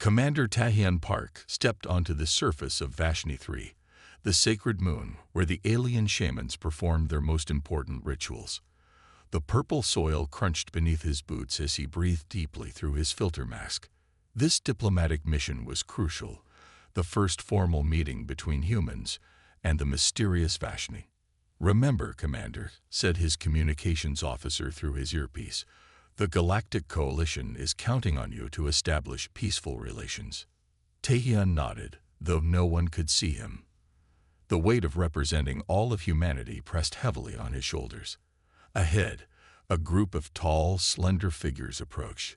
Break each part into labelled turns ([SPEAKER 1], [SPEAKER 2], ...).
[SPEAKER 1] Commander Tahian Park stepped onto the surface of Vashni 3, the sacred moon where the alien shamans performed their most important rituals. The purple soil crunched beneath his boots as he breathed deeply through his filter mask. This diplomatic mission was crucial, the first formal meeting between humans and the mysterious Vashni. "Remember, Commander," said his communications officer through his earpiece, "the Galactic Coalition is counting on you to establish peaceful relations." Tahian nodded, though no one could see him. The weight of representing all of humanity pressed heavily on his shoulders. Ahead, a group of tall, slender figures approached.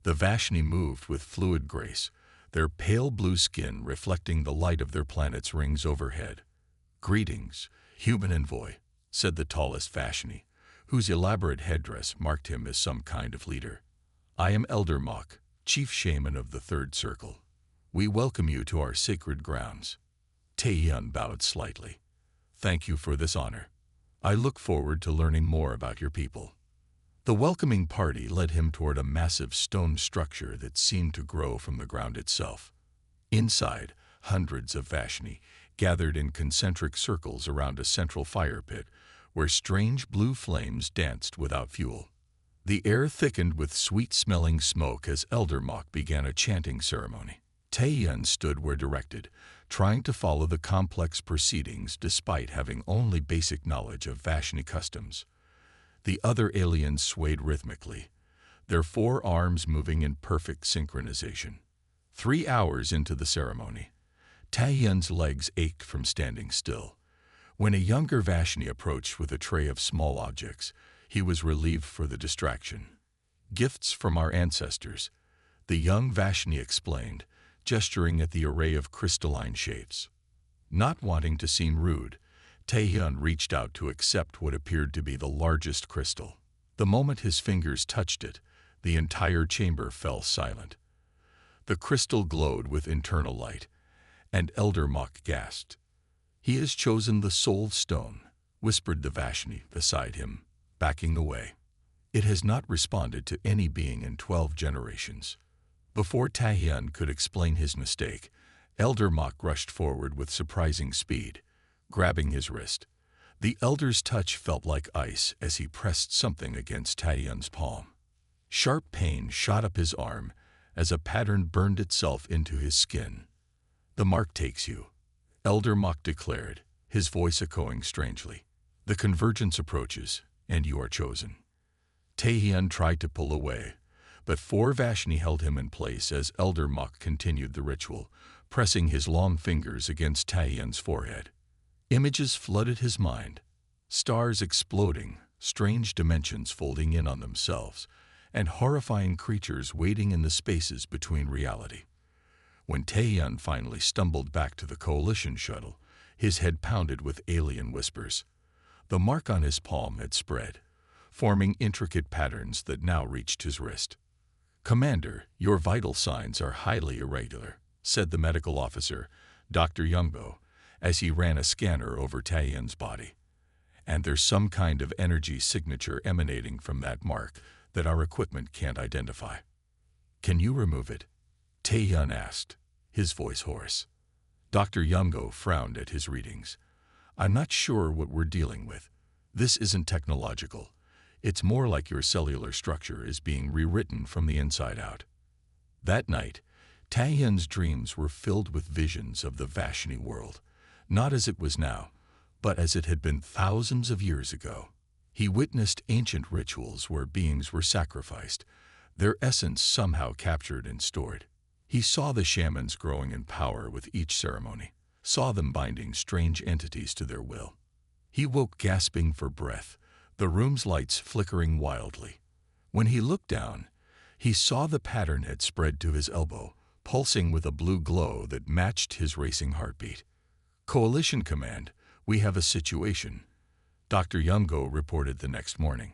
[SPEAKER 1] The Vashni moved with fluid grace, their pale blue skin reflecting the light of their planet's rings overhead. "Greetings, human envoy," said the tallest Vashni, whose elaborate headdress marked him as some kind of leader. "I am Elder Mok, chief shaman of the Third Circle. We welcome you to our sacred grounds." Taehyun bowed slightly. "Thank you for this honor. I look forward to learning more about your people." The welcoming party led him toward a massive stone structure that seemed to grow from the ground itself. Inside, hundreds of Vashni gathered in concentric circles around a central fire pit where strange blue flames danced without fuel. The air thickened with sweet-smelling smoke as Elder Mok began a chanting ceremony. Taehyun stood where directed, trying to follow the complex proceedings despite having only basic knowledge of Vashni customs. The other aliens swayed rhythmically, their four arms moving in perfect synchronization. 3 hours into the ceremony, Taehyun's legs ached from standing still. When a younger Vashni approached with a tray of small objects, he was relieved for the distraction. "Gifts from our ancestors," the young Vashni explained, gesturing at the array of crystalline shapes. Not wanting to seem rude, Taehyun reached out to accept what appeared to be the largest crystal. The moment his fingers touched it, the entire chamber fell silent. The crystal glowed with internal light, and Elder Mok gasped. "He has chosen the Soul Stone," whispered the Vashni beside him, backing away. "It has not responded to any being in 12 generations." Before Taehyun could explain his mistake, Elder Mok rushed forward with surprising speed, grabbing his wrist. The elder's touch felt like ice as he pressed something against Taehyun's palm. Sharp pain shot up his arm as a pattern burned itself into his skin. "The mark takes you," Elder Mok declared, his voice echoing strangely. "The convergence approaches, and you are chosen." Taehyun tried to pull away, but 4 Vashni held him in place as Elder Mok continued the ritual, pressing his long fingers against Taehyun's forehead. Images flooded his mind, stars exploding, strange dimensions folding in on themselves, and horrifying creatures waiting in the spaces between reality. When Taehyun finally stumbled back to the Coalition shuttle, his head pounded with alien whispers. The mark on his palm had spread, forming intricate patterns that now reached his wrist. "Commander, your vital signs are highly irregular," said the medical officer, Dr. Youngbo, as he ran a scanner over Taehyun's body. "And there's some kind of energy signature emanating from that mark that our equipment can't identify." "Can you remove it?" Taehyun asked, his voice hoarse. Dr. Youngbo frowned at his readings. "I'm not sure what we're dealing with. This isn't technological. It's more like your cellular structure is being rewritten from the inside out." That night, Taehyun's dreams were filled with visions of the Vashni world, not as it was now, but as it had been thousands of years ago. He witnessed ancient rituals where beings were sacrificed, their essence somehow captured and stored. He saw the shamans growing in power with each ceremony, saw them binding strange entities to their will. He woke gasping for breath, the room's lights flickering wildly. When he looked down, he saw the pattern had spread to his elbow, pulsing with a blue glow that matched his racing heartbeat. "Coalition Command, we have a situation," Dr. Younggo reported the next morning.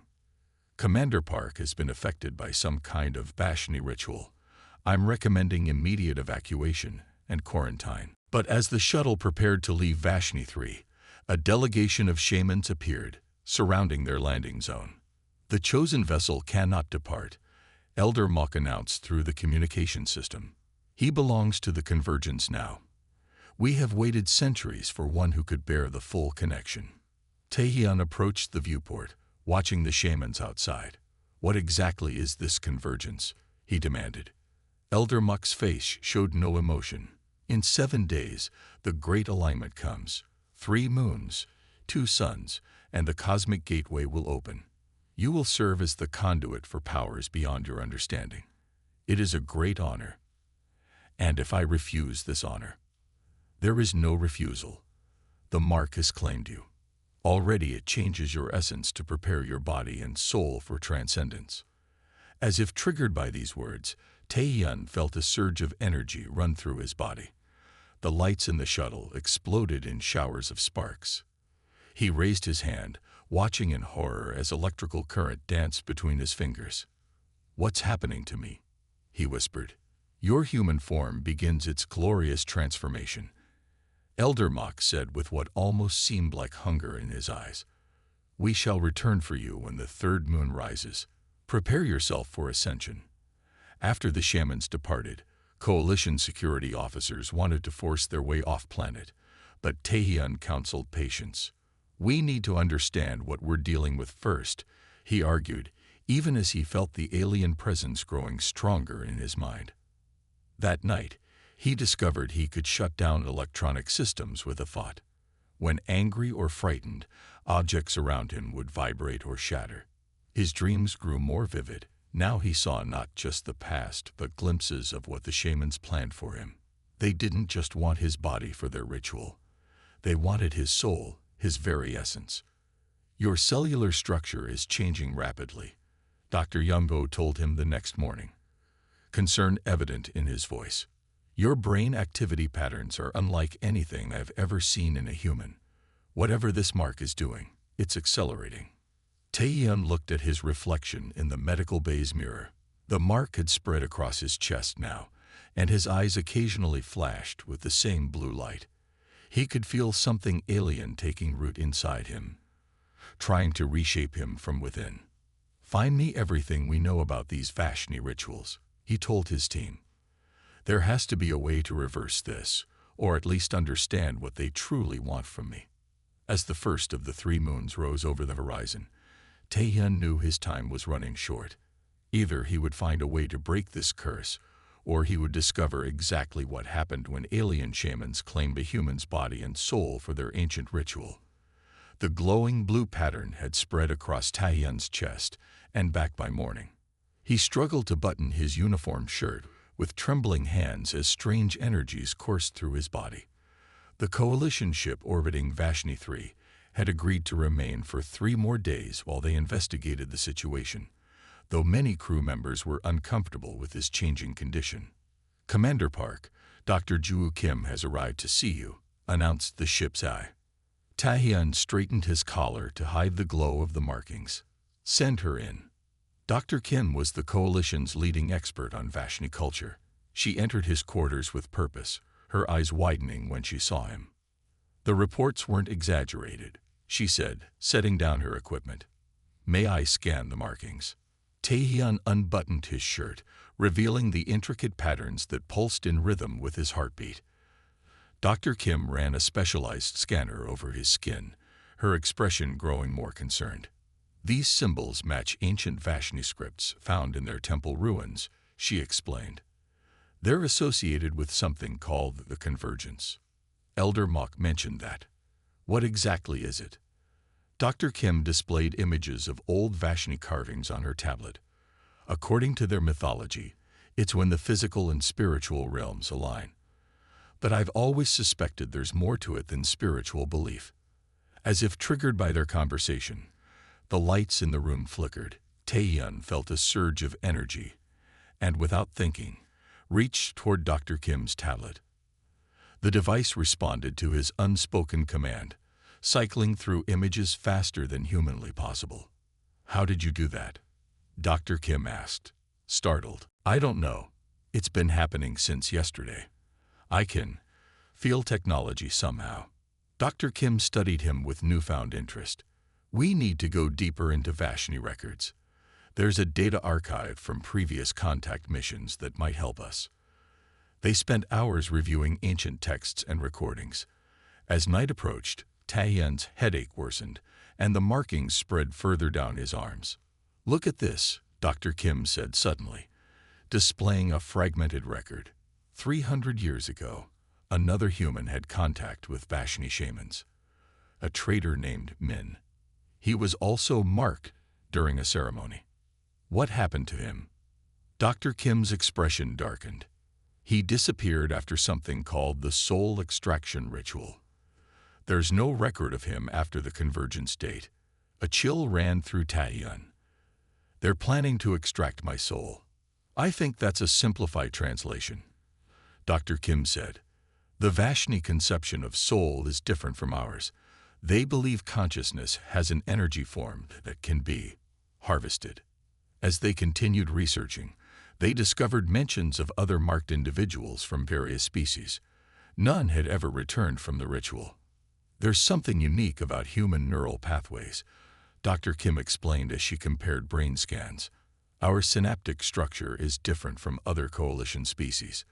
[SPEAKER 1] "Commander Park has been affected by some kind of Vashni ritual. I'm recommending immediate evacuation and quarantine." But as the shuttle prepared to leave Vashni 3, a delegation of shamans appeared, surrounding their landing zone. "The chosen vessel cannot depart," Elder Mok announced through the communication system. He belongs to the Convergence now. We have waited centuries for one who could bear the full connection. Taehyun approached the viewport, watching the shamans outside. What exactly is this convergence? He demanded. Elder Muk's face showed no emotion. In 7 days, the great alignment comes. 3 moons, 2 suns, and the cosmic gateway will open. You will serve as the conduit for powers beyond your understanding. It is a great honor. And if I refuse this honor? There is no refusal. The mark has claimed you. Already it changes your essence to prepare your body and soul for transcendence. As if triggered by these words, Taehyun felt a surge of energy run through his body. The lights in the shuttle exploded in showers of sparks. He raised his hand, watching in horror as electrical current danced between his fingers. "What's happening to me?" he whispered. "Your human form begins its glorious transformation," Elder Mok said with what almost seemed like hunger in his eyes. "We shall return for you when the 3rd moon rises. Prepare yourself for ascension." After the shamans departed, coalition security officers wanted to force their way off-planet, but Taehyun counseled patience. "We need to understand what we're dealing with first," he argued, even as he felt the alien presence growing stronger in his mind. That night, he discovered he could shut down electronic systems with a thought. When angry or frightened, objects around him would vibrate or shatter. His dreams grew more vivid. Now he saw not just the past, but glimpses of what the shamans planned for him. They didn't just want his body for their ritual. They wanted his soul, his very essence. "Your cellular structure is changing rapidly," Dr. Youngbo told him the next morning, concern evident in his voice. "Your brain activity patterns are unlike anything I've ever seen in a human. Whatever this mark is doing, it's accelerating." Taehyun looked at his reflection in the medical bay's mirror. The mark had spread across his chest now, and his eyes occasionally flashed with the same blue light. He could feel something alien taking root inside him, trying to reshape him from within. "Find me everything we know about these Vashni rituals," he told his team. "There has to be a way to reverse this, or at least understand what they truly want from me." As the first of the 3 moons rose over the horizon, Taehyun knew his time was running short. Either he would find a way to break this curse, or he would discover exactly what happened when alien shamans claimed a human's body and soul for their ancient ritual. The glowing blue pattern had spread across Taehyun's chest and back by morning. He struggled to button his uniform shirt with trembling hands as strange energies coursed through his body. The coalition ship orbiting Vashni 3 had agreed to remain for 3 more days while they investigated the situation, though many crew members were uncomfortable with this changing condition. "Commander Park, Dr. Joo Kim has arrived to see you," announced the ship's eye. Taehyun straightened his collar to hide the glow of the markings. "Send her in." Dr. Kim was the coalition's leading expert on Vashni culture. She entered his quarters with purpose, her eyes widening when she saw him. "The reports weren't exaggerated," she said, setting down her equipment. "May I scan the markings?" Taehyun unbuttoned his shirt, revealing the intricate patterns that pulsed in rhythm with his heartbeat. Dr. Kim ran a specialized scanner over his skin, her expression growing more concerned. "These symbols match ancient Vashni scripts found in their temple ruins," she explained. "They're associated with something called the Convergence. Elder Mok mentioned that. What exactly is it?" Dr. Kim displayed images of old Vashni carvings on her tablet. "According to their mythology, it's when the physical and spiritual realms align. But I've always suspected there's more to it than spiritual belief." As if triggered by their conversation, the lights in the room flickered. Taehyun felt a surge of energy, and without thinking, reached toward Dr. Kim's tablet. The device responded to his unspoken command, cycling through images faster than humanly possible. "How did you do that?" Dr. Kim asked, startled. "I don't know. It's been happening since yesterday. I can feel technology somehow." Dr. Kim studied him with newfound interest. "We need to go deeper into Vashni records. There's a data archive from previous contact missions that might help us." They spent hours reviewing ancient texts and recordings. As night approached, Taehyun's headache worsened, and the markings spread further down his arms. "Look at this," Dr. Kim said suddenly, displaying a fragmented record. 300 years ago, another human had contact with Vashni shamans. A trader named Min. He was also marked during a ceremony. What happened to him? Dr. Kim's expression darkened. He disappeared after something called the soul extraction ritual. There's no record of him after the convergence date. A chill ran through Taehyun. "They're planning to extract my soul." "I think that's a simplified translation," Dr. Kim said. "The Vashni conception of soul is different from ours. They believe consciousness has an energy form that can be harvested." As they continued researching, they discovered mentions of other marked individuals from various species. None had ever returned from the ritual. "There's something unique about human neural pathways," Dr. Kim explained as she compared brain scans. "Our synaptic structure is different from other coalition species.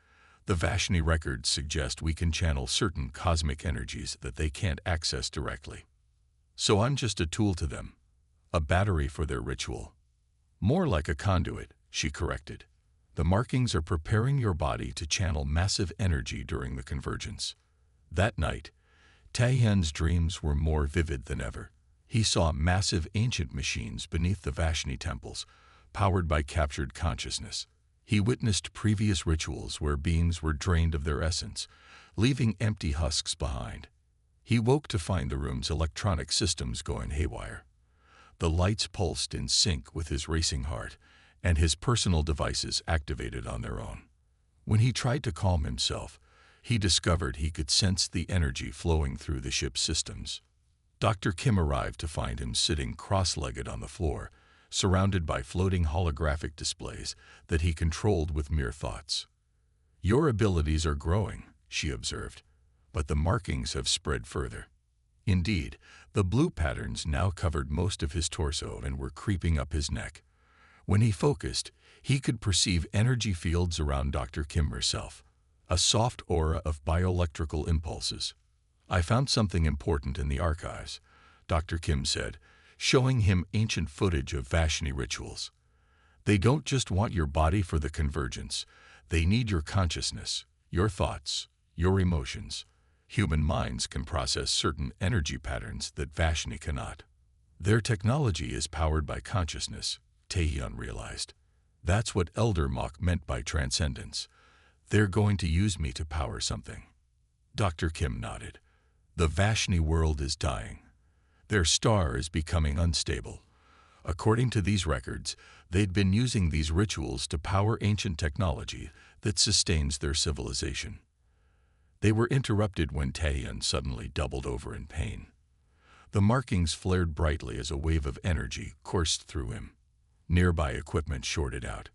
[SPEAKER 1] The Vashni records suggest we can channel certain cosmic energies that they can't access directly. So I'm just a tool to them, a battery for their ritual." "More like a conduit," she corrected. "The markings are preparing your body to channel massive energy during the convergence." That night, Taehyun's dreams were more vivid than ever. He saw massive ancient machines beneath the Vashni temples, powered by captured consciousness. He witnessed previous rituals where beings were drained of their essence, leaving empty husks behind. He woke to find the room's electronic systems going haywire. The lights pulsed in sync with his racing heart, and his personal devices activated on their own. When he tried to calm himself, he discovered he could sense the energy flowing through the ship's systems. Dr. Kim arrived to find him sitting cross-legged on the floor, surrounded by floating holographic displays that he controlled with mere thoughts. "Your abilities are growing," she observed, "but the markings have spread further." Indeed, the blue patterns now covered most of his torso and were creeping up his neck. When he focused, he could perceive energy fields around Dr. Kim herself, a soft aura of bioelectrical impulses. "I found something important in the archives," Dr. Kim said, showing him ancient footage of Vashni rituals. "They don't just want your body for the convergence. They need your consciousness, your thoughts, your emotions. Human minds can process certain energy patterns that Vashni cannot." "Their technology is powered by consciousness," Taehyun realized. "That's what Elder Mok meant by transcendence. They're going to use me to power something." Dr. Kim nodded. "The Vashni world is dying. Their star is becoming unstable. According to these records, they'd been using these rituals to power ancient technology that sustains their civilization." They were interrupted when Taehyun suddenly doubled over in pain. The markings flared brightly as a wave of energy coursed through him. Nearby equipment shorted out.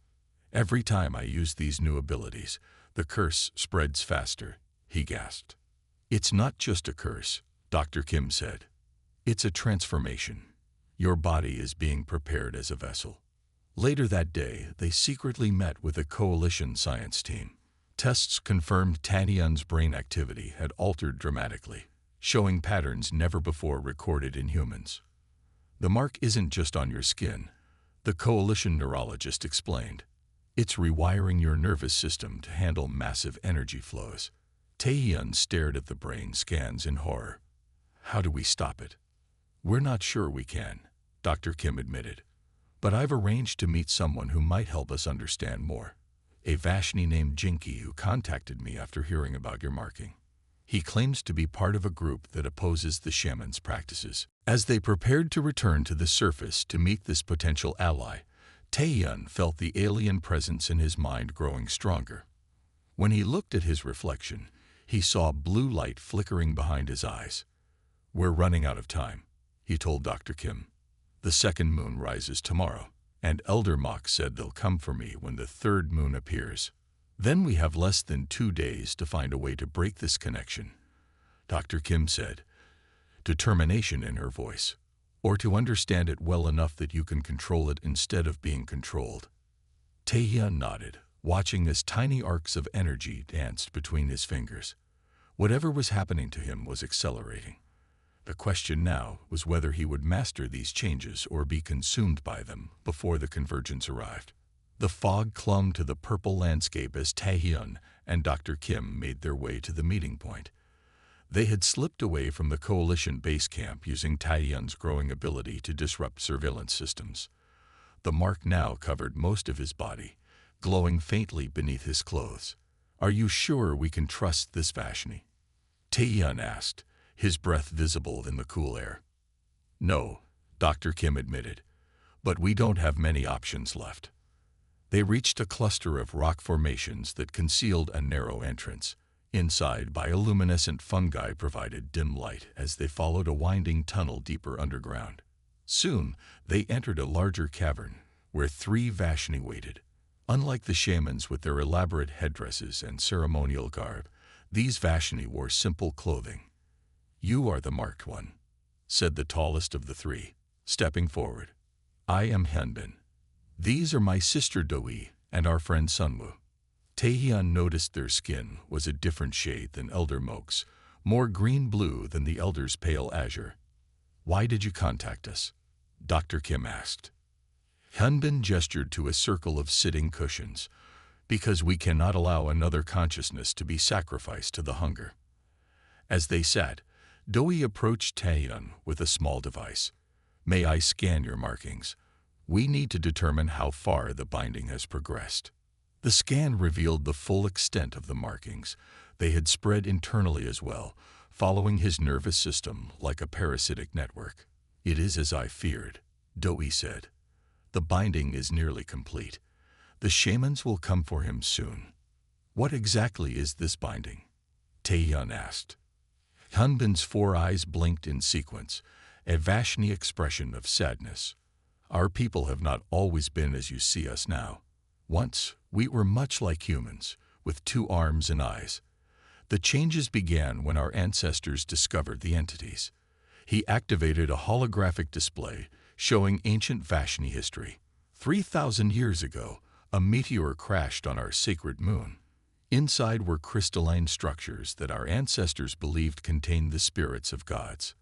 [SPEAKER 1] "Every time I use these new abilities, the curse spreads faster," he gasped. "It's not just a curse," Dr. Kim said. "It's a transformation. Your body is being prepared as a vessel." Later that day, they secretly met with a coalition science team. Tests confirmed Taehyun's brain activity had altered dramatically, showing patterns never before recorded in humans. "The mark isn't just on your skin," the coalition neurologist explained. "It's rewiring your nervous system to handle massive energy flows." Taehyun stared at the brain scans in horror. "How do we stop it?" "We're not sure we can," Dr. Kim admitted. "But I've arranged to meet someone who might help us understand more. A Vashni named Jinky who contacted me after hearing about your marking. He claims to be part of a group that opposes the shaman's practices." As they prepared to return to the surface to meet this potential ally, Taehyun felt the alien presence in his mind growing stronger. When he looked at his reflection, he saw blue light flickering behind his eyes. "We're running out of time," he told Dr. Kim. "The second moon rises tomorrow, and Elder Mok said they'll come for me when the third moon appears. Then we have less than 2 days to find a way to break this connection," Dr. Kim said, determination in her voice, "or to understand it well enough that you can control it instead of being controlled." Taehyun nodded, watching as tiny arcs of energy danced between his fingers. Whatever was happening to him was accelerating. The question now was whether he would master these changes or be consumed by them before the convergence arrived. The fog clung to the purple landscape as Taehyun and Dr. Kim made their way to the meeting point. They had slipped away from the coalition base camp using Taehyun's growing ability to disrupt surveillance systems. The mark now covered most of his body, glowing faintly beneath his clothes. "Are you sure we can trust this Vashni?" Taehyun asked, his breath visible in the cool air. "No," Dr. Kim admitted, "but we don't have many options left." They reached a cluster of rock formations that concealed a narrow entrance. Inside, bioluminescent fungi provided dim light as they followed a winding tunnel deeper underground. Soon, they entered a larger cavern, where 3 Vashni waited. Unlike the shamans with their elaborate headdresses and ceremonial garb, these Vashni wore simple clothing. "You are the marked one," said the tallest of the 3, stepping forward. "I am Hyunbin. These are my sister Doi and our friend Sunwoo." Taehyun noticed their skin was a different shade than Elder Mok's, more green-blue than the Elder's pale azure. "Why did you contact us?" Dr. Kim asked. Hyunbin gestured to a circle of sitting cushions. "Because we cannot allow another consciousness to be sacrificed to the hunger." As they sat, Doi approached Taehyun with a small device. "May I scan your markings? We need to determine how far the binding has progressed." The scan revealed the full extent of the markings. They had spread internally as well, following his nervous system like a parasitic network. "It is as I feared," Doi said. "The binding is nearly complete. The shamans will come for him soon." "What exactly is this binding?" Taehyun asked. Hyunbin's 4 eyes blinked in sequence, a Vashni expression of sadness. "Our people have not always been as you see us now. Once, we were much like humans, with 2 arms and eyes. The changes began when our ancestors discovered the entities." He activated a holographic display showing ancient Vashni history. 3,000 years ago, a meteor crashed on our sacred moon. Inside were crystalline structures that our ancestors believed contained the spirits of gods.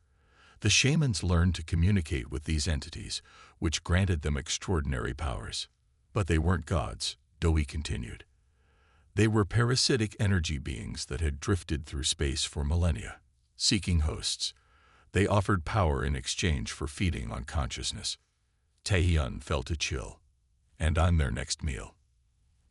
[SPEAKER 1] The shamans learned to communicate with these entities, which granted them extraordinary powers. "But they weren't gods," Doi continued. "They were parasitic energy beings that had drifted through space for millennia, seeking hosts. They offered power in exchange for feeding on consciousness." Taehyun felt a chill. "And I'm their next meal."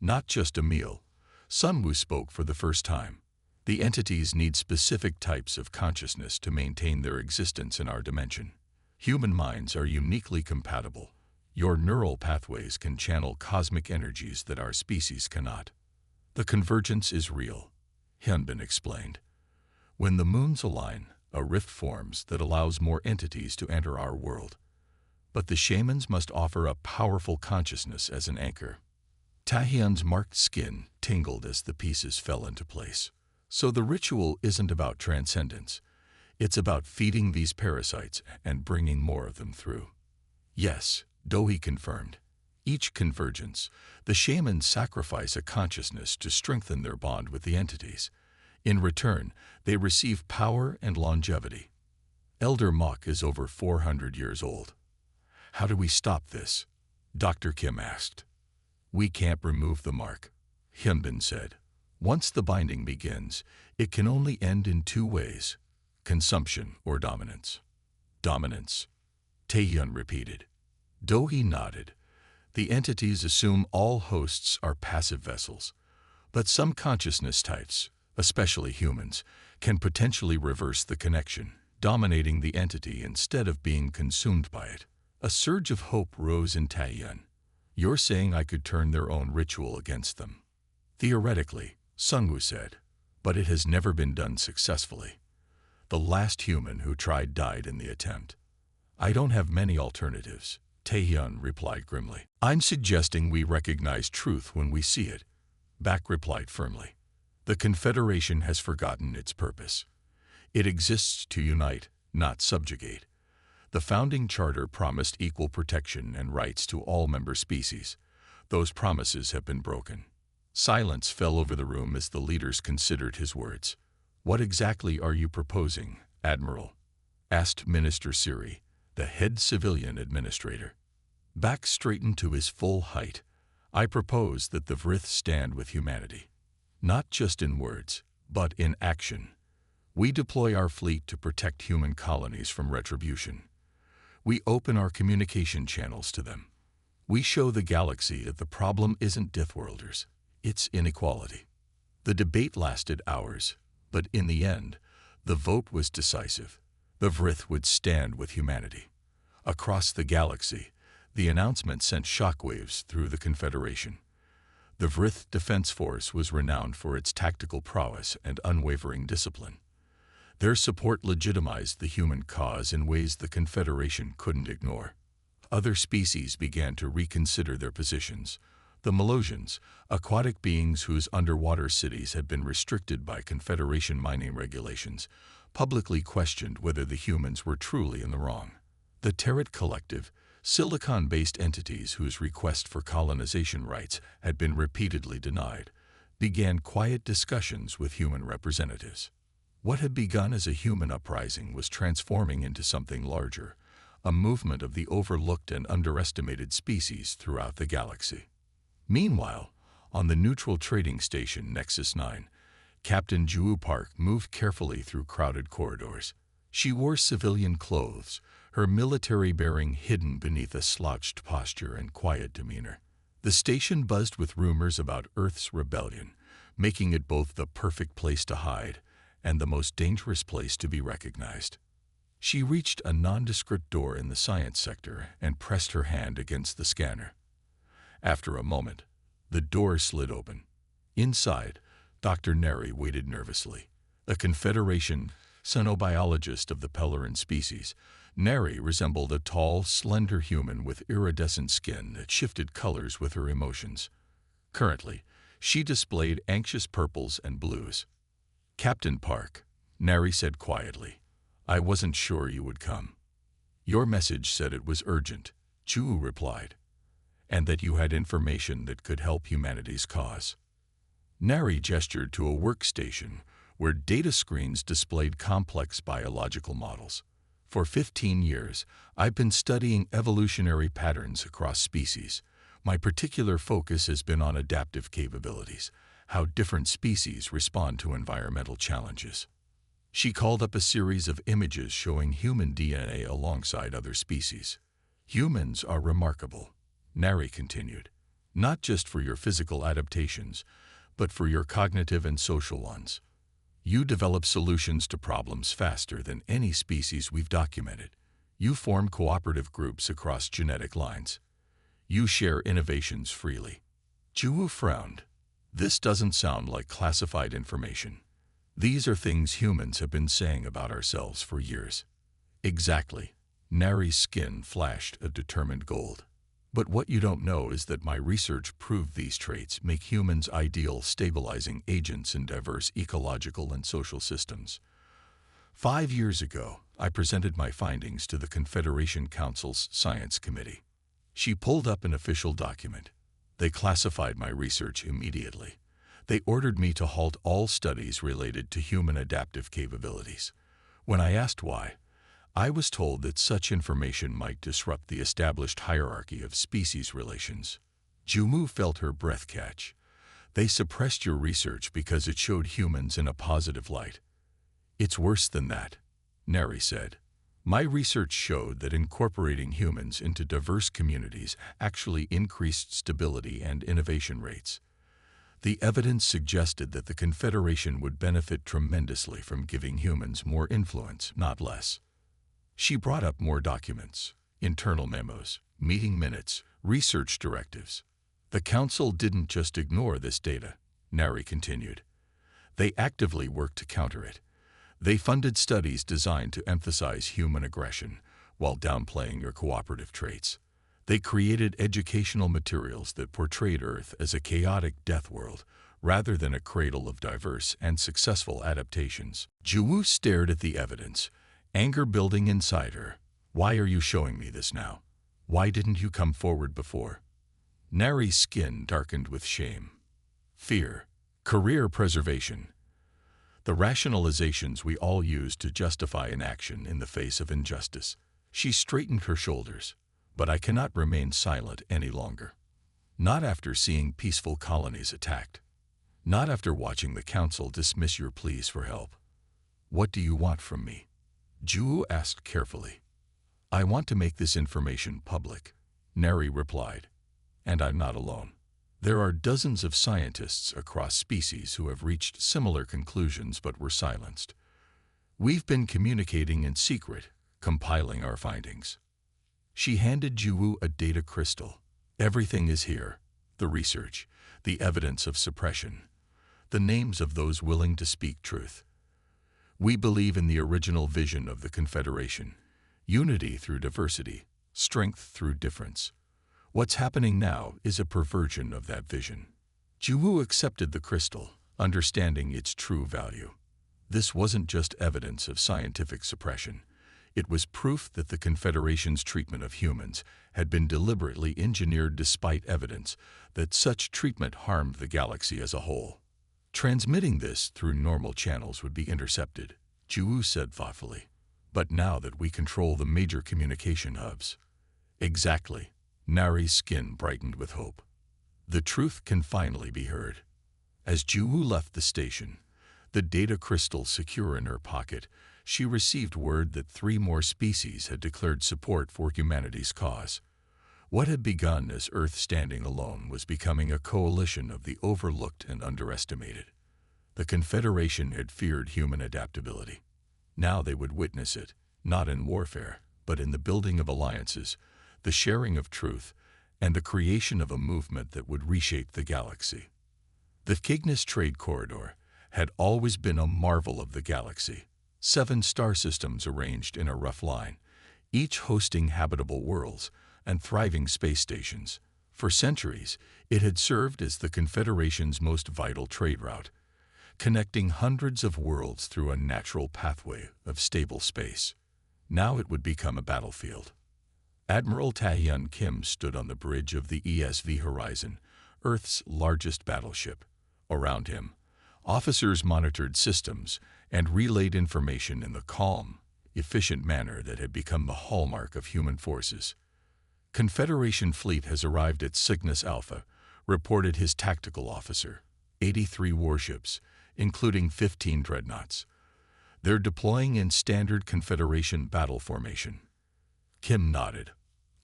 [SPEAKER 1] "Not just a meal." Sunwoo spoke for the first time. "The entities need specific types of consciousness to maintain their existence in our dimension. Human minds are uniquely compatible. Your neural pathways can channel cosmic energies that our species cannot." "The convergence is real," Hyunbin explained. "When the moons align, a rift forms that allows more entities to enter our world. But the shamans must offer a powerful consciousness as an anchor." Taehyun's marked skin tingled as the pieces fell into place. "So the ritual isn't about transcendence. It's about feeding these parasites and bringing more of them through." "Yes," Doi confirmed. "Each convergence, the shamans sacrifice a consciousness to strengthen their bond with the entities. In return, they receive power and longevity. Elder Mok is over 400 years old." "How do we stop this?" Dr. Kim asked. "We can't remove the mark," Hyunbin said. "Once the binding begins, it can only end in 2 ways: consumption or dominance." "Dominance," Taehyun repeated. Doi nodded. "The entities assume all hosts are passive vessels. But some consciousness types, especially humans, can potentially reverse the connection, dominating the entity instead of being consumed by it." A surge of hope rose in Taehyun. "You're saying I could turn their own ritual against them?" "Theoretically," Sunwoo said, "but it has never been done successfully. The last human who tried died in the attempt." "I don't have many alternatives," Taehyun replied grimly. "I'm suggesting we recognize truth when we see it," Bak replied firmly. "The Confederation has forgotten its purpose. It exists to unite, not subjugate. The founding charter promised equal protection and rights to all member species. Those promises have been broken." Silence fell over the room as the leaders considered his words. "What exactly are you proposing, Admiral?" asked Minister Siri, the head civilian administrator. Back straightened to his full height, "I propose that the Vrith stand with humanity. Not just in words, but in action. We deploy our fleet to protect human colonies from retribution. We open our communication channels to them. We show the galaxy that the problem isn't Dithworlders, it's inequality." The debate lasted hours, but in the end, the vote was decisive. The Vrith would stand with humanity. Across the galaxy, the announcement sent shockwaves through the Confederation. The Vrith Defense Force was renowned for its tactical prowess and unwavering discipline. Their support legitimized the human cause in ways the Confederation couldn't ignore. Other species began to reconsider their positions. The Melosians, aquatic beings whose underwater cities had been restricted by Confederation mining regulations, publicly questioned whether the humans were truly in the wrong. The Territ Collective, silicon-based entities whose request for colonization rights had been repeatedly denied, began quiet discussions with human representatives. What had begun as a human uprising was transforming into something larger, a movement of the overlooked and underestimated species throughout the galaxy. Meanwhile, on the neutral trading station Nexus 9, Captain Ju Park moved carefully through crowded corridors. She wore civilian clothes, her military bearing hidden beneath a slouched posture and quiet demeanor. The station buzzed with rumors about Earth's rebellion, making it both the perfect place to hide and the most dangerous place to be recognized. She reached a nondescript door in the science sector and pressed her hand against the scanner. After a moment, the door slid open. Inside, Dr. Neri waited nervously. A Confederation xenobiologist of the Pellerin species, Neri resembled a tall, slender human with iridescent skin that shifted colors with her emotions. Currently, she displayed anxious purples and blues. "Captain Park," Neri said quietly, "I wasn't sure you would come." "Your message said it was urgent," Chu replied, "and that you had information that could help humanity's cause." Neri gestured to a workstation where data screens displayed complex biological models. "For 15 years, I've been studying evolutionary patterns across species. My particular focus has been on adaptive capabilities, how different species respond to environmental challenges." She called up a series of images showing human DNA alongside other species. "Humans are remarkable," Neri continued, "not just for your physical adaptations, but for your cognitive and social ones. You develop solutions to problems faster than any species we've documented. You form cooperative groups across genetic lines. You share innovations freely." Chu frowned. "This doesn't sound like classified information. These are things humans have been saying about ourselves for years." "Exactly." Neri's skin flashed a determined gold. "But what you don't know is that my research proved these traits make humans ideal stabilizing agents in diverse ecological and social systems. 5 years ago, I presented my findings to the Confederation Council's Science Committee." She pulled up an official document. "They classified my research immediately. They ordered me to halt all studies related to human adaptive capabilities. When I asked why, I was told that such information might disrupt the established hierarchy of species relations." Jumu felt her breath catch. "They suppressed your research because it showed humans in a positive light." "It's worse than that," Neri said. "My research showed that incorporating humans into diverse communities actually increased stability and innovation rates. The evidence suggested that the Confederation would benefit tremendously from giving humans more influence, not less." She brought up more documents, internal memos, meeting minutes, research directives. "The Council didn't just ignore this data," Neri continued. "They actively worked to counter it. They funded studies designed to emphasize human aggression while downplaying your cooperative traits. They created educational materials that portrayed Earth as a chaotic death world rather than a cradle of diverse and successful adaptations." Juwu stared at the evidence, anger building inside her. "Why are you showing me this now? Why didn't you come forward before?" Neri's skin darkened with shame. fear, career preservation. The rationalizations we all use to justify inaction in the face of injustice. She straightened her shoulders. But I cannot remain silent any longer. Not after seeing peaceful colonies attacked. Not after watching the council dismiss your pleas for help. What do you want from me? Ju asked carefully. I want to make this information public, Neri replied. And I'm not alone. There are dozens of scientists across species who have reached similar conclusions but were silenced. We've been communicating in secret, compiling our findings. She handed Ju a data crystal. Everything is here. The research, the evidence of suppression, the names of those willing to speak truth. We believe in the original vision of the Confederation. Unity through diversity, strength through difference. What's happening now is a perversion of that vision. Ju accepted the crystal, understanding its true value. This wasn't just evidence of scientific suppression. It was proof that the Confederation's treatment of humans had been deliberately engineered despite evidence that such treatment harmed the galaxy as a whole. Transmitting this through normal channels would be intercepted, Ju said thoughtfully. But now that we control the major communication hubs. Exactly. Nari's skin brightened with hope. The truth can finally be heard. As Ju left the station, the data crystal secure in her pocket, she received word that 3 more species had declared support for humanity's cause. What had begun as Earth standing alone was becoming a coalition of the overlooked and underestimated. The Confederation had feared human adaptability. Now they would witness it, not in warfare, but in the building of alliances, the sharing of truth, and the creation of a movement that would reshape the galaxy. The Cygnus Trade Corridor had always been a marvel of the galaxy. 7 star systems arranged in a rough line, each hosting habitable worlds and thriving space stations. For centuries, it had served as the Confederation's most vital trade route, connecting hundreds of worlds through a natural pathway of stable space. Now it would become a battlefield. Admiral Taehyun Kim stood on the bridge of the ESV Horizon, Earth's largest battleship. Around him, officers monitored systems and relayed information in the calm, efficient manner that had become the hallmark of human forces. Confederation fleet has arrived at Cygnus Alpha, reported his tactical officer. 83 warships, including 15 dreadnoughts. They're deploying in standard Confederation battle formation. Kim nodded,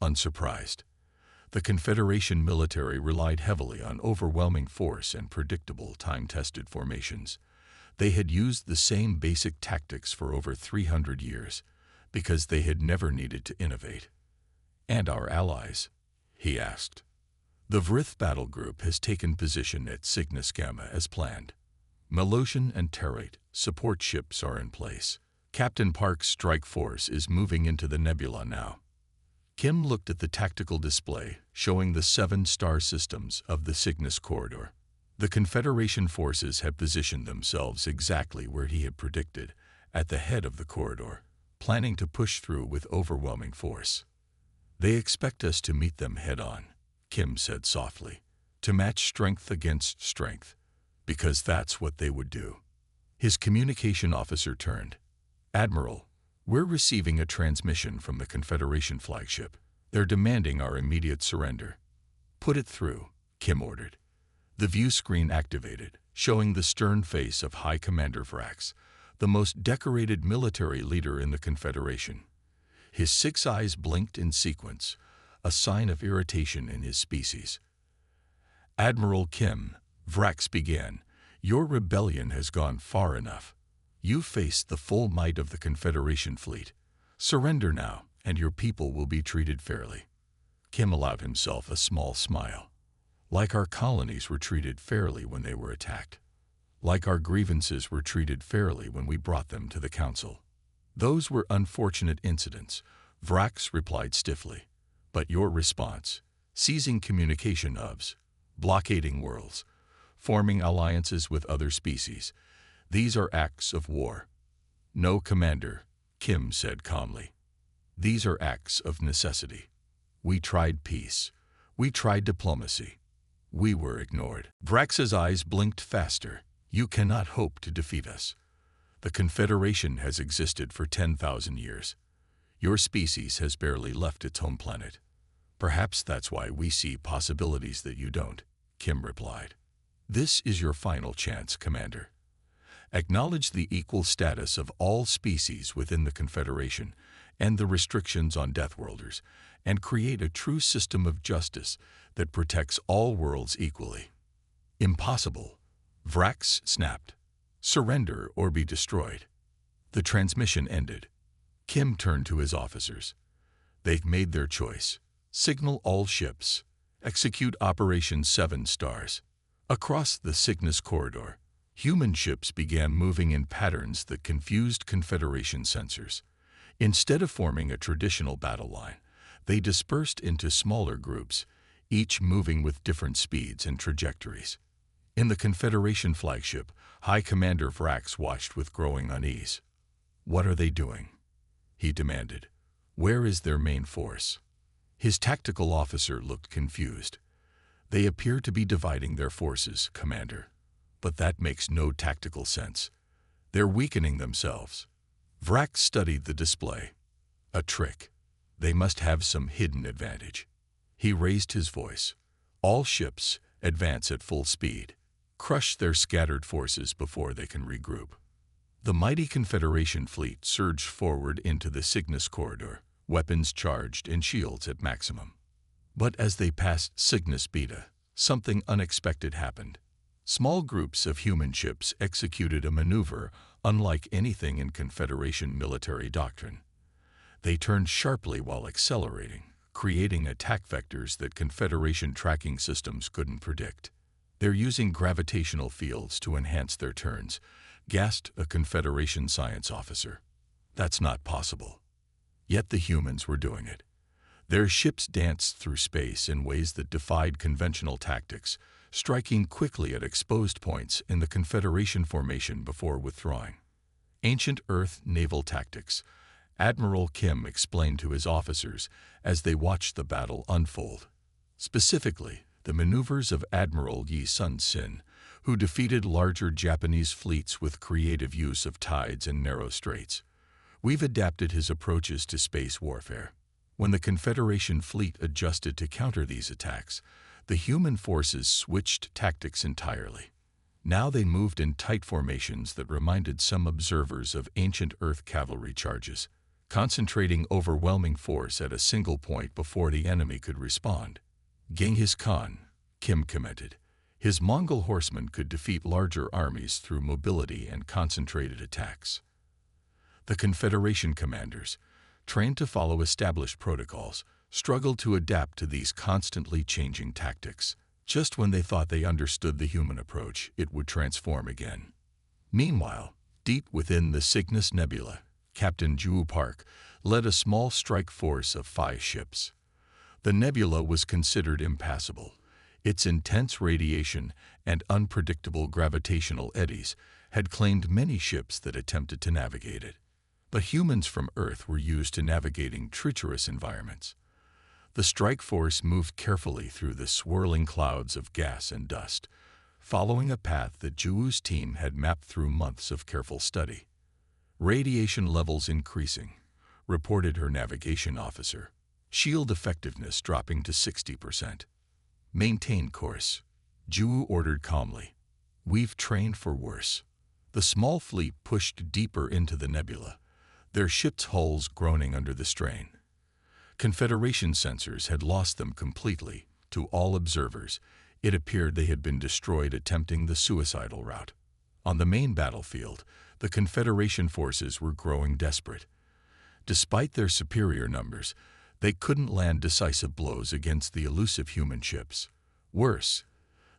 [SPEAKER 1] unsurprised. The Confederation military relied heavily on overwhelming force and predictable time-tested formations. They had used the same basic tactics for over 300 years because they had never needed to innovate. And our allies? He asked. The Vrith battle group has taken position at Cygnus Gamma as planned. Melosian and Terrate support ships are in place. Captain Park's strike force is moving into the nebula now. Kim looked at the tactical display showing the 7 star systems of the Cygnus Corridor. The Confederation forces had positioned themselves exactly where he had predicted, at the head of the corridor, planning to push through with overwhelming force. They expect us to meet them head-on, Kim said softly, to match strength against strength, because that's what they would do. His communication officer turned. Admiral, we're receiving a transmission from the Confederation flagship. They're demanding our immediate surrender. Put it through, Kim ordered. The view screen activated, showing the stern face of High Commander Vrax, the most decorated military leader in the Confederation. His 6 eyes blinked in sequence, a sign of irritation in his species. Admiral Kim, Vrax began, your rebellion has gone far enough. You faced the full might of the Confederation fleet. Surrender now, and your people will be treated fairly. Kim allowed himself a small smile. Like our colonies were treated fairly when they were attacked. Like our grievances were treated fairly when we brought them to the Council. Those were unfortunate incidents, Vrax replied stiffly. But your response, seizing communication hubs, blockading worlds, forming alliances with other species, these are acts of war. No, Commander, Kim said calmly. These are acts of necessity. We tried peace. We tried diplomacy. We were ignored. Vrax's eyes blinked faster. You cannot hope to defeat us. The Confederation has existed for 10,000 years. Your species has barely left its home planet. Perhaps that's why we see possibilities that you don't, Kim replied. This is your final chance, Commander. Acknowledge the equal status of all species within the Confederation and the restrictions on Deathworlders, and create a true system of justice that protects all worlds equally. Impossible. Vrax snapped. Surrender or be destroyed. The transmission ended. Kim turned to his officers. They've made their choice. Signal all ships. Execute Operation 7 Stars. Across the Cygnus corridor, human ships began moving in patterns that confused Confederation sensors. Instead of forming a traditional battle line, they dispersed into smaller groups, each moving with different speeds and trajectories. In the Confederation flagship, High Commander Vrax watched with growing unease. What are they doing? He demanded. Where is their main force? His tactical officer looked confused. They appear to be dividing their forces, Commander. But that makes no tactical sense. They're weakening themselves. Vrax studied the display. A trick. They must have some hidden advantage. He raised his voice. All ships, advance at full speed. Crush their scattered forces before they can regroup. The mighty Confederation fleet surged forward into the Cygnus corridor, weapons charged and shields at maximum. But as they passed Cygnus Beta, something unexpected happened. Small groups of human ships executed a maneuver unlike anything in Confederation military doctrine. They turned sharply while accelerating, creating attack vectors that Confederation tracking systems couldn't predict. They're using gravitational fields to enhance their turns, gasped a Confederation science officer. That's not possible. Yet the humans were doing it. Their ships danced through space in ways that defied conventional tactics, striking quickly at exposed points in the Confederation formation before withdrawing. Ancient Earth naval tactics, Admiral Kim explained to his officers as they watched the battle unfold. Specifically, the maneuvers of Admiral Yi Sun-sin, who defeated larger Japanese fleets with creative use of tides and narrow straits. We've adapted his approaches to space warfare. When the Confederation fleet adjusted to counter these attacks, the human forces switched tactics entirely. Now they moved in tight formations that reminded some observers of ancient Earth cavalry charges, concentrating overwhelming force at a single point before the enemy could respond. Genghis Khan, Kim commented. His Mongol horsemen could defeat larger armies through mobility and concentrated attacks. The Confederation commanders, trained to follow established protocols, struggled to adapt to these constantly changing tactics. Just when they thought they understood the human approach, it would transform again. Meanwhile, deep within the Cygnus Nebula, Captain Ju Park led a small strike force of 5 ships. The nebula was considered impassable. Its intense radiation and unpredictable gravitational eddies had claimed many ships that attempted to navigate it. But humans from Earth were used to navigating treacherous environments. The strike force moved carefully through the swirling clouds of gas and dust, following a path that Juwoo's team had mapped through months of careful study. Radiation levels increasing, reported her navigation officer. Shield effectiveness dropping to 60%. Maintain course, Juwoo ordered calmly. We've trained for worse. The small fleet pushed deeper into the nebula, their ships' hulls groaning under the strain. Confederation sensors had lost them completely. To all observers, it appeared they had been destroyed attempting the suicidal route. On the main battlefield, the Confederation forces were growing desperate. Despite their superior numbers, they couldn't land decisive blows against the elusive human ships. Worse,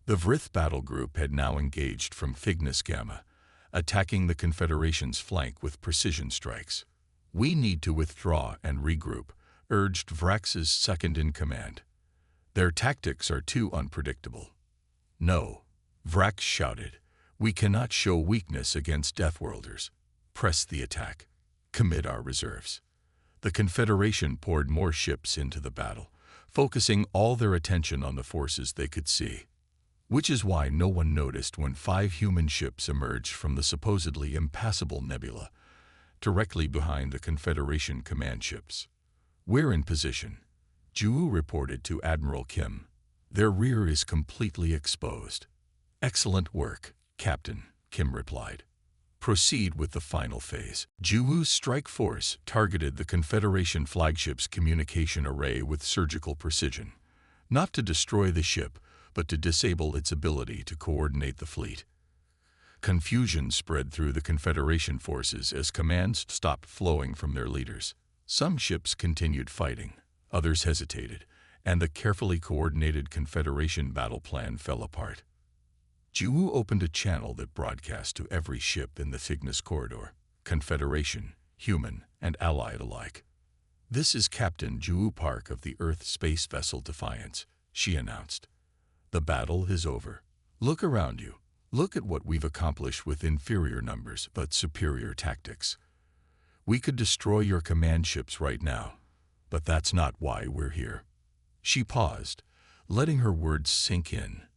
[SPEAKER 1] the Vrith battle group had now engaged from Cygnus Gamma, attacking the Confederation's flank with precision strikes. We need to withdraw and regroup, urged Vrax's second-in-command. Their tactics are too unpredictable. No, Vrax shouted. We cannot show weakness against Deathworlders. Press the attack. Commit our reserves. The Confederation poured more ships into the battle, focusing all their attention on the forces they could see. which is why no one noticed when 5 human ships emerged from the supposedly impassable nebula, directly behind the Confederation command ships. "We're in position," Ju reported to Admiral Kim. "Their rear is completely exposed." "Excellent work, Captain," Kim replied. "Proceed with the final phase." Juwoo's strike force targeted the Confederation flagship's communication array with surgical precision, not to destroy the ship, but to disable its ability to coordinate the fleet. Confusion spread through the Confederation forces as commands stopped flowing from their leaders. Some ships continued fighting, others hesitated, and the carefully coordinated Confederation battle plan fell apart. Juwoo opened a channel that broadcast to every ship in the Cygnus corridor, Confederation, human, and allied alike. "This is Captain Juwoo Park of the Earth space vessel Defiance," she announced. "The battle is over. Look around you. Look at what we've accomplished with inferior numbers but superior tactics. We could destroy your command ships right now, but that's not why we're here." She paused, letting her words sink in.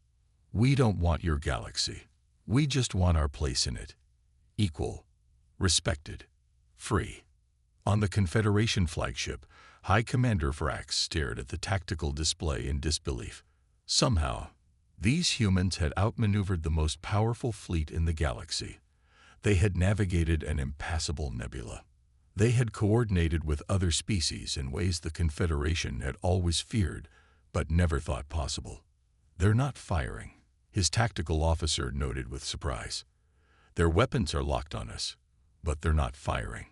[SPEAKER 1] "We don't want your galaxy. We just want our place in it. Equal, respected, free." On the Confederation flagship, High Commander Vrax stared at the tactical display in disbelief. Somehow, these humans had outmaneuvered the most powerful fleet in the galaxy. They had navigated an impassable nebula. They had coordinated with other species in ways the Confederation had always feared, but never thought possible. "They're not firing," his tactical officer noted with surprise. "Their weapons are locked on us, but they're not firing."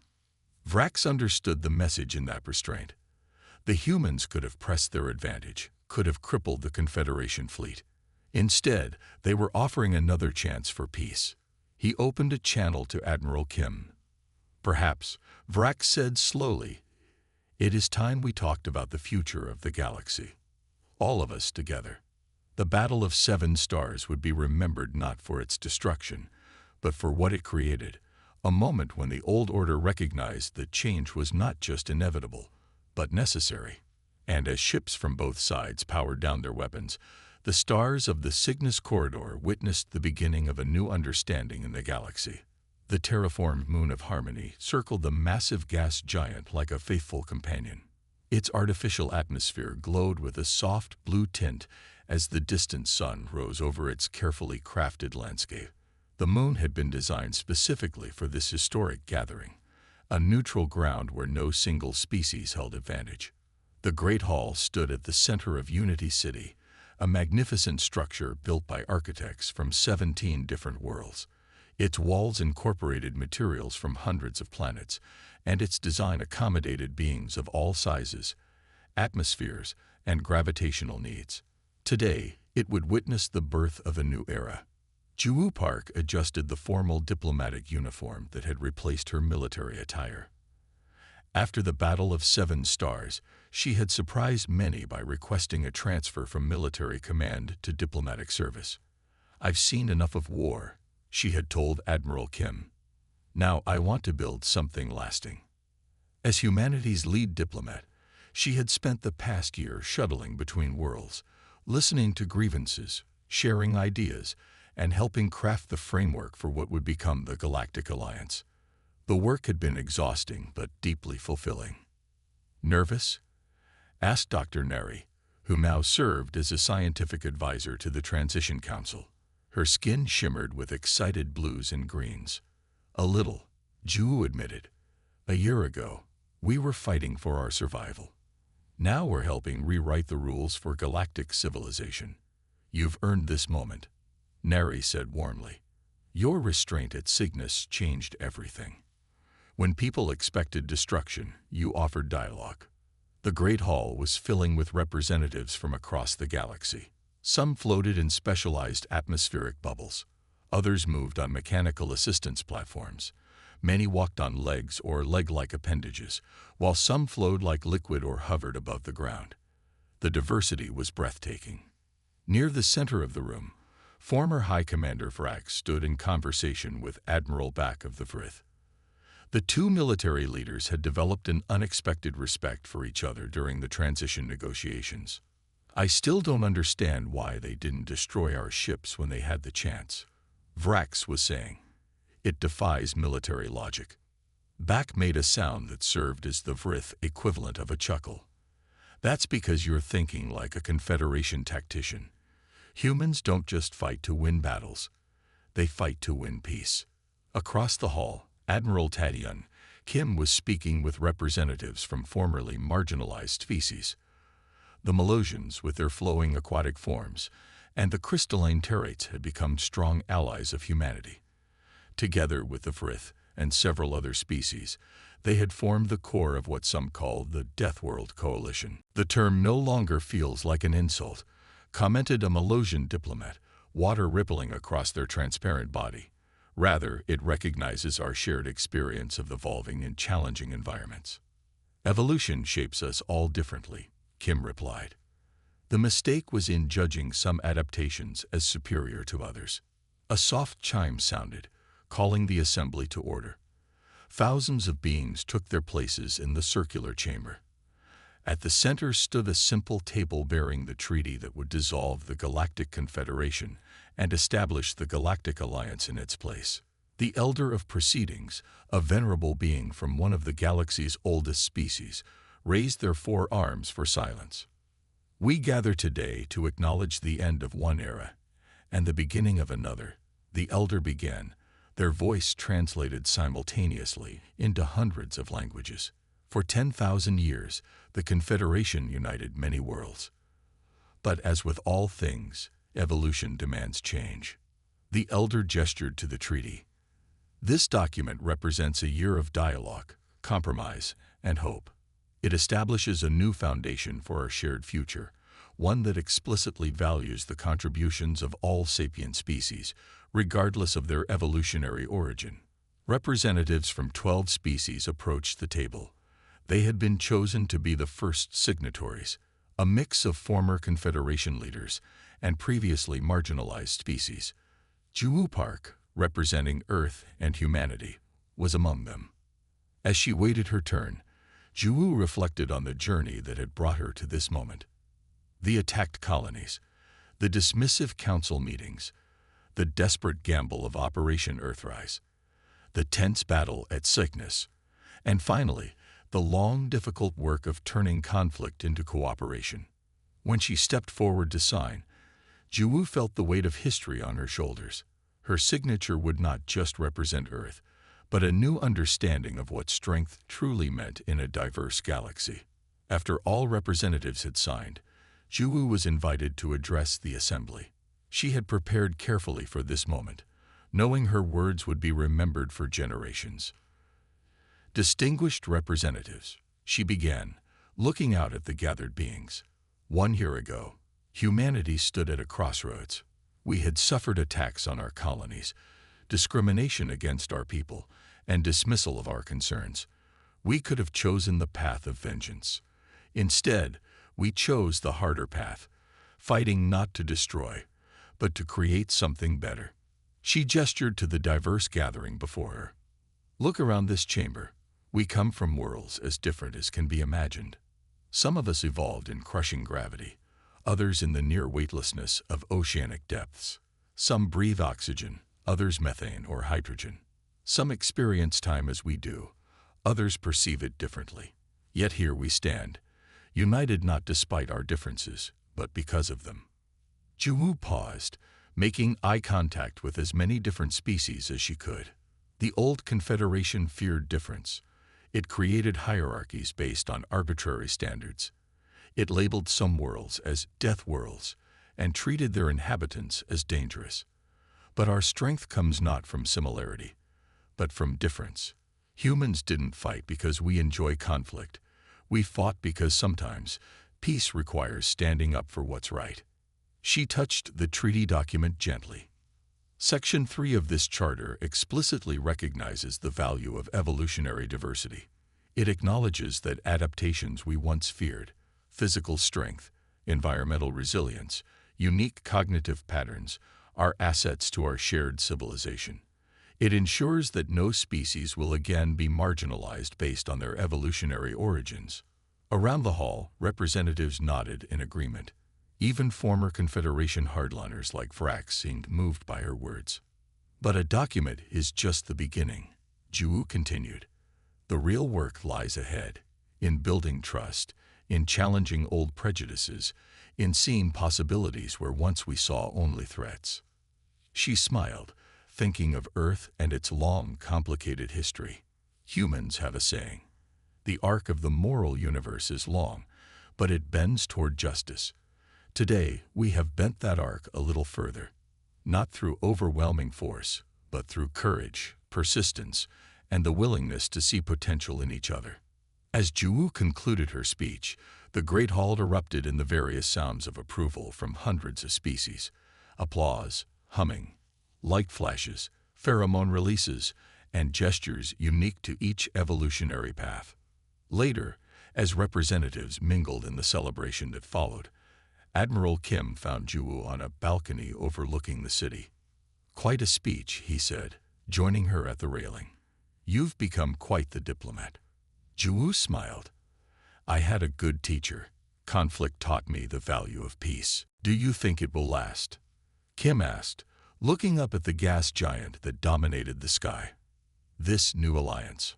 [SPEAKER 1] Vrax understood the message in that restraint. The humans could have pressed their advantage, could have crippled the Confederation fleet. Instead, they were offering another chance for peace. He opened a channel to Admiral Kim. "Perhaps," Vrax said slowly, "it is time we talked about the future of the galaxy. All of us together." The Battle of 7 Stars would be remembered not for its destruction, but for what it created, a moment when the old order recognized that change was not just inevitable, but necessary. And as ships from both sides powered down their weapons, the stars of the Cygnus corridor witnessed the beginning of a new understanding in the galaxy. The terraformed moon of Harmony circled the massive gas giant like a faithful companion. Its artificial atmosphere glowed with a soft blue tint as the distant sun rose over its carefully crafted landscape. The moon had been designed specifically for this historic gathering, a neutral ground where no single species held advantage. The Great Hall stood at the center of Unity City, a magnificent structure built by architects from 17 different worlds. Its walls incorporated materials from hundreds of planets, and its design accommodated beings of all sizes, atmospheres, and gravitational needs. Today, it would witness the birth of a new era. Juwoo Park adjusted the formal diplomatic uniform that had replaced her military attire. After the Battle of 7 Stars, she had surprised many by requesting a transfer from military command to diplomatic service. "I've seen enough of war," she had told Admiral Kim. "Now I want to build something lasting." As humanity's lead diplomat, she had spent the past year shuttling between worlds, listening to grievances, sharing ideas, and helping craft the framework for what would become the Galactic Alliance. The work had been exhausting but deeply fulfilling. "Nervous?" asked Dr. Neri, who now served as a scientific advisor to the Transition Council. Her skin shimmered with excited blues and greens. "A little," Juwoo admitted. "A year ago, we were fighting for our survival. Now we're helping rewrite the rules for galactic civilization. You've earned this moment," Neri said warmly. "Your restraint at Cygnus changed everything. When people expected destruction, you offered dialogue." The Great Hall was filling with representatives from across the galaxy. Some floated in specialized atmospheric bubbles. Others moved on mechanical assistance platforms. Many walked on legs or leg-like appendages, while some flowed like liquid or hovered above the ground. The diversity was breathtaking. Near the center of the room, former High Commander Vrax stood in conversation with Admiral Back of the Vrith. The two military leaders had developed an unexpected respect for each other during the transition negotiations. I still don't understand why they didn't destroy our ships when they had the chance, Vrax was saying. It defies military logic. Back made a sound that served as the Vrith equivalent of a chuckle. That's because you're thinking like a Confederation tactician. Humans don't just fight to win battles. They fight to win peace. Across the hall, Admiral Tadion Kim was speaking with representatives from formerly marginalized species. The Melosians, with their flowing aquatic forms, and the crystalline terrates had become strong allies of humanity. Together with the Vrith and several other species, they had formed the core of what some call the Death World Coalition. The term no longer feels like an insult, commented a Melosian diplomat, water rippling across their transparent body. Rather, it recognizes our shared experience of evolving in challenging environments. Evolution shapes us all differently, Kim replied. The mistake was in judging some adaptations as superior to others. A soft chime sounded, calling the assembly to order. Thousands of beings took their places in the circular chamber. At the center stood a simple table bearing the treaty that would dissolve the Galactic Confederation and establish the Galactic Alliance in its place. The Elder of Proceedings, a venerable being from one of the galaxy's oldest species, raised their forearms for silence. We gather today to acknowledge the end of one era and the beginning of another, the Elder began, their voice translated simultaneously into hundreds of languages. For 10,000 years, the Confederation united many worlds. But as with all things, evolution demands change. The Elder gestured to the treaty. This document represents a year of dialogue, compromise, and hope. It establishes a new foundation for our shared future, one that explicitly values the contributions of all sapient species, regardless of their evolutionary origin. Representatives from 12 species approached the table. They had been chosen to be the first signatories, a mix of former Confederation leaders and previously marginalized species. Juwu Park, representing Earth and humanity, was among them. As she waited her turn, Juwu reflected on the journey that had brought her to this moment. The attacked colonies, the dismissive council meetings, the desperate gamble of Operation Earthrise, the tense battle at Cygnus, and finally, the long, difficult work of turning conflict into cooperation. When she stepped forward to sign, Juwu felt the weight of history on her shoulders. Her signature would not just represent Earth, but a new understanding of what strength truly meant in a diverse galaxy. After all representatives had signed, Juwu was invited to address the assembly. She had prepared carefully for this moment, knowing her words would be remembered for generations. Distinguished representatives, she began, looking out at the gathered beings. 1 year ago, humanity stood at a crossroads. We had suffered attacks on our colonies, discrimination against our people, and dismissal of our concerns. We could have chosen the path of vengeance. Instead, we chose the harder path, fighting not to destroy, but to create something better. She gestured to the diverse gathering before her. Look around this chamber. We come from worlds as different as can be imagined. Some of us evolved in crushing gravity, others in the near weightlessness of oceanic depths. Some breathe oxygen, others methane or hydrogen. Some experience time as we do, others perceive it differently. Yet here we stand, united not despite our differences, but because of them. Juwu paused, making eye contact with as many different species as she could. The old Confederation feared difference. It created hierarchies based on arbitrary standards. It labeled some worlds as death worlds and treated their inhabitants as dangerous. But our strength comes not from similarity, but from difference. Humans didn't fight because we enjoy conflict. We fought because sometimes peace requires standing up for what's right. She touched the treaty document gently. Section 3 of this charter explicitly recognizes the value of evolutionary diversity. It acknowledges that adaptations we once feared, physical strength, environmental resilience, unique cognitive patterns, are assets to our shared civilization. It ensures that no species will again be marginalized based on their evolutionary origins. Around the hall, representatives nodded in agreement. Even former Confederation hardliners like Vrax seemed moved by her words. But a document is just the beginning, Ju continued. The real work lies ahead, in building trust, in challenging old prejudices, in seeing possibilities where once we saw only threats. She smiled, thinking of Earth and its long, complicated history. Humans have a saying. The arc of the moral universe is long, but it bends toward justice. Today, we have bent that arc a little further, not through overwhelming force, but through courage, persistence, and the willingness to see potential in each other. As Ju concluded her speech, the Great Hall erupted in the various sounds of approval from hundreds of species. Applause, humming, light flashes, pheromone releases, and gestures unique to each evolutionary path. Later, as representatives mingled in the celebration that followed, Admiral Kim found Ju on a balcony overlooking the city. "Quite a speech," he said, joining her at the railing. "You've become quite the diplomat." Ju smiled. "I had a good teacher. Conflict taught me the value of peace. Do you think it will last?" Kim asked, looking up at the gas giant that dominated the sky. "This new alliance."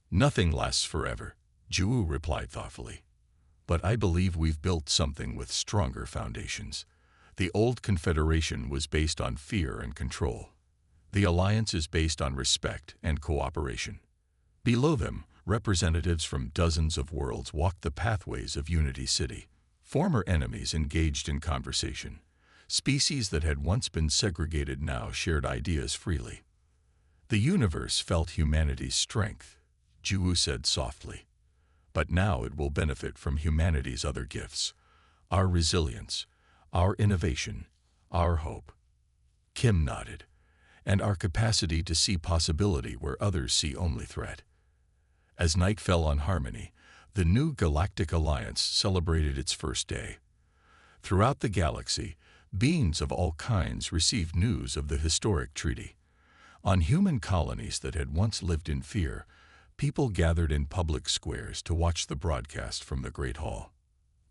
[SPEAKER 1] "Nothing lasts forever," Ju replied thoughtfully. "But I believe we've built something with stronger foundations. The old Confederation was based on fear and control. The alliance is based on respect and cooperation. Below them, representatives from dozens of worlds walked the pathways of Unity City. Former enemies engaged in conversation. Species that had once been segregated now shared ideas freely. The universe felt humanity's strength," Ju said softly. "But now it will benefit from humanity's other gifts. Our resilience, our innovation, our hope." Kim nodded. "And our capacity to see possibility where others see only threat." As night fell on Harmony, the new Galactic Alliance celebrated its first day. Throughout the galaxy, beings of all kinds received news of the historic treaty. On human colonies that had once lived in fear, people gathered in public squares to watch the broadcast from the Great Hall.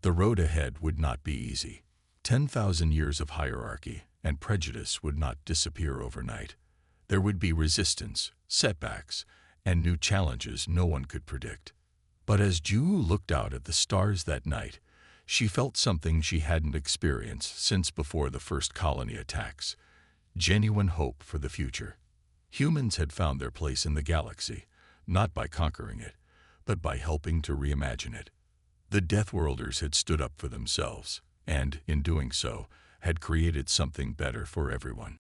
[SPEAKER 1] The road ahead would not be easy. 10,000 years of hierarchy and prejudice would not disappear overnight. There would be resistance, setbacks, and new challenges no one could predict. But as Ju looked out at the stars that night, she felt something she hadn't experienced since before the first colony attacks: genuine hope for the future. Humans had found their place in the galaxy, not by conquering it, but by helping to reimagine it. The Deathworlders had stood up for themselves, and, in doing so, had created something better for everyone.